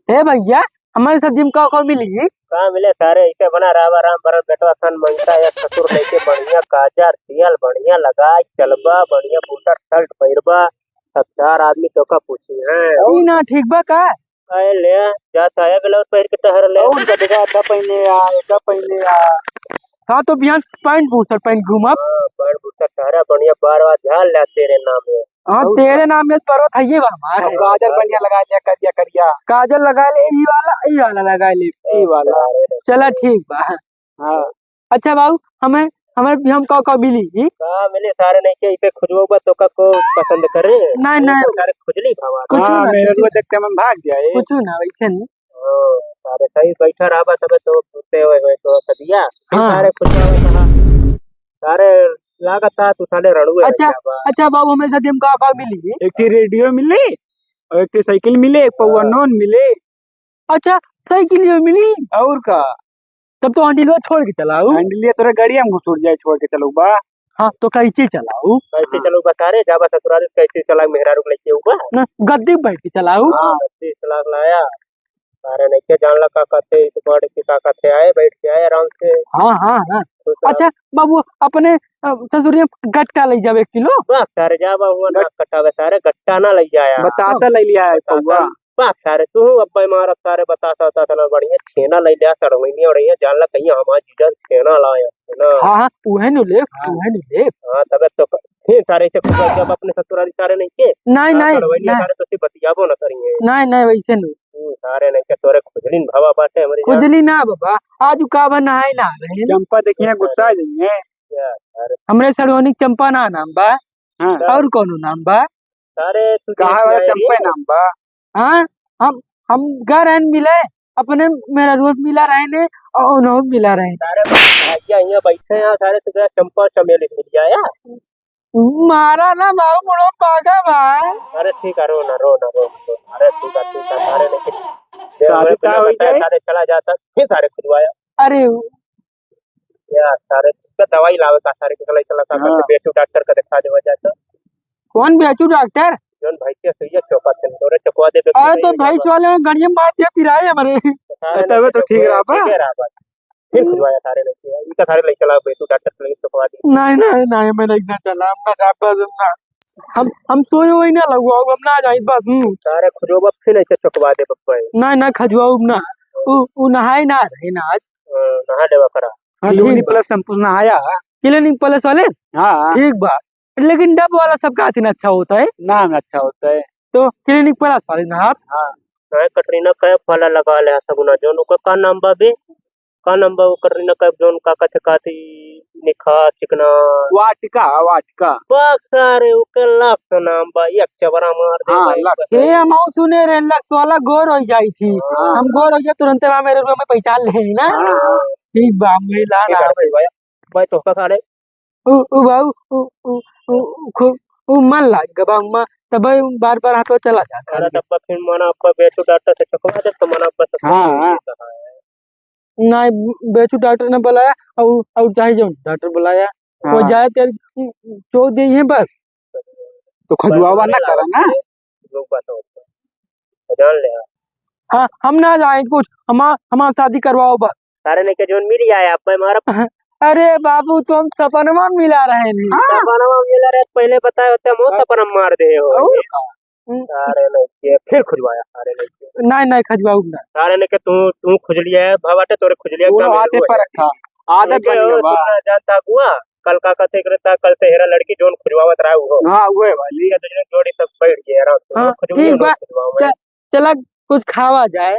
हे भैया, हमारे सब्जी में कौ मिली? कहाँ मिले सारे इसे बना रावा राम भरत बेटवा सन मंगता या ससुर लेके बढ़िया काजर तेल बढ़िया लगा चलबा बढ़िया बूटा शर्ट पहिरबा सब चार आदमी तो का पूछी है ई ना ठीक बा का? आए ले जा साया गलौज पहिर के टहर ले और गदगा का पहने आ हाँ तो बिहान पैंट बूसर पैंट घूमब। बड़ बूटा टहरा बढ़िया बार बार ध्यान ले तेरे नाम है हाँ तेरे नाम में पर्वत है ये बा हमारे। गाजर बढ़िया लगा दिया करिया करिया काजल लगा ले, ई वाला लगा ले। ई वाला चला ठीक बा। हाँ अच्छा बाबू, हमें हमें हम कौ मिली? कहाँ मिले सारे नहीं के इसे खुजबा तो का को पसंद करे नहीं नहीं सारे खुजली भावा कुछ हाँ ना, मेरे को देख के मन भाग गया ये कुछ ना वैसे नहीं। सारे सही बैठा रहा तब तो पूछते हुए तो सदिया हाँ। सारे खुजबा कहा सारे लागता तू साले रणुए अच्छा अच्छा बाबू, हमें सब्जी में कौ मिली? एक थी रेडियो मिले और एक थी साइकिल मिले एक पौवा नॉन मिले। अच्छा साइकिल ये मिली? और का तब तो आंटी लोग छोड़ के चलाऊ। हैंडलिया तोरा गाड़िया में घुस जाए छोड़ के चलो बा। हाँ तो कैसे चलाऊ? कैसे चलो बता रे जाबा ससुराल कैसे चला मेहरा रुक लेके ऊपर ना गद्दी पे बैठ के चलाऊ। हाँ 30 लाख लाया सारे नहीं के जान लगा कहते इस बड़ की का कहते आए बैठ के आए आराम से हाँ हाँ हाँ। अच्छा बाबू, अपने ससुरिया गट्टा ले जावे 1 किलो। बस सारे जाबा हुआ ना कटावे सारे गट्टा ना ले जाया बताता ले लिया है पौवा। बस सारे तू अब्बा मारा सारे बताता था ना बढ़िया छेना ले लिया सड़वनी और ये जान लगा कहीं हमारा जीजा छेना लाया ना। हाँ हाँ उहे नु ले, उहे नु ले। हाँ तब तो फिर सारे से खुद जब अपने ससुराल सारे नहीं के नहीं नहीं सड़वनी सारे तो सिर्फ बतियाबो ना करिए नहीं नहीं वैसे नु सारे नहीं के तोरे खुजलिन भवा बाटे हमारी जान खुजली ना बाबा, आज का बना है ना रहे। चंपा देखिए गुस्सा आ जाएंगे। सारे हमरे सड़ोनी चंपा ना नाम बा। हाँ और कौन नाम बा? सारे तू कहा वाला चंपा नाम बा। हाँ हम घर रहन मिले, अपने मेरा रोज मिला रहे ने और उन्हों मिला रहे। सारे भाइया यहाँ बैठे हैं सारे तुझे चंपा चमेली मिल जाया मारा ना बाबू, बड़ो पागा बा। अरे ठीक है रो ना अरे ठीक है सारे लेकिन शादी का हो जाए सारे चला जाता फिर सारे खुदवाया अरे यार सारे दवाई लावे का सारे के चला था बेटू डॉक्टर का दिखा दे वजह तो कौन बेचू डॉक्टर? जोन भाई के सुइया चौका से तोरे चकवा दे अरे तो भाई वाले में गड़िया मार दिया पिराए हमारे। तब तो ठीक रहा बा। फिर खुदवाया सारे लेके इनका सारे ले चला बेटू डॉक्टर से चकवा दे नहीं नहीं नहीं मैं नहीं चला, मैं जापा दूंगा। हम सोए हुए ना लगवाओ, हम ना जाई बस। सारे खुजोबा फिर ऐसे चकवा दे बप्पा नहीं ना खजवाऊ ना, उ नहाए ना रहे ना आज। नहा देवा करा क्लिनिक प्लस संपूर्ण आया। क्लिनिक प्लस वाले हाँ ठीक बा, लेकिन डब वाला सबका हाथी अच्छा होता है नाम अच्छा होता है। तो क्लिनिक प्लस वाले ना आप। हाँ कटरीना का फला लगा ले सगुना जोन का नाम बा बे का नाम बा कटरीना का जोन का कथे काती निखा चिकना वाटिका बस सारे उके लाख नाम बा एक चबरा मार दे हाँ, भाई लाख। ये हम सुने रे लक्स वाला गोर हो जाई थी। हम गोर हो जाए तुरंत वहाँ मेरे रूम में पहचान ले ना। ठीक बा महिला ना भाई तो का सारे उ बाऊ उ मन लाग गबा उमा तब बार बार हाथों चला जाता अरे तब फिर मना अब्बा बेटू डॉक्टर से चकवा दे तो मना अब्बा हाँ। नहीं बेचू डॉक्टर ने बुलाया और चाहे जो डॉक्टर बुलाया वो जाए तेरे चोक दे है बस। तो खजुआवा ना करा ना लोग बात होता जान ले हाँ हम ना जाए कुछ, हमारा शादी करवाओ बस। सारे ने के जोन मिल आया अब्बा मारा अरे बाबू तुम सपनमा मिला रहे नहीं। सपना मिला रे पहले बताए होते हम सपना मार दे हो सारे ने के फिर खुजवाया सारे ने नहीं खजवाऊ ना सारे ने के तू खुजलिया है भवाटे तोरे खुजलिया वो आते पर रखा आदत बन गया बा। जानता हुआ कल का कथे करता कल से हेरा लड़की जोन खुजवावत रहा हो हाँ वो वाली जोड़ी सब बैठ गए आराम से ठीक बा, चला कुछ खावा जाए।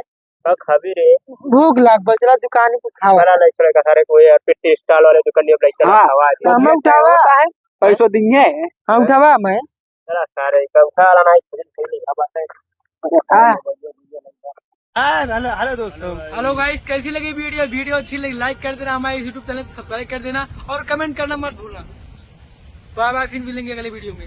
खावी रे भूख लाग बचला दुकान कुछ खावा बड़ा नहीं चलेगा सारे को यार पिट्टी स्टॉल वाले दुकान में लाइक हाँ। खावा हम उठावा है पैसों देंगे हम उठावा मैं चला सारे कब खा लाना है खुजल नहीं अब हेलो दोस्तों, हेलो गाइस, कैसी लगी वीडियो अच्छी लगी लाइक कर देना, हमारे यूट्यूब चैनल को सब्सक्राइब कर देना और कमेंट करना मत भूलना। बाय बाय, फिर मिलेंगे अगले वीडियो में।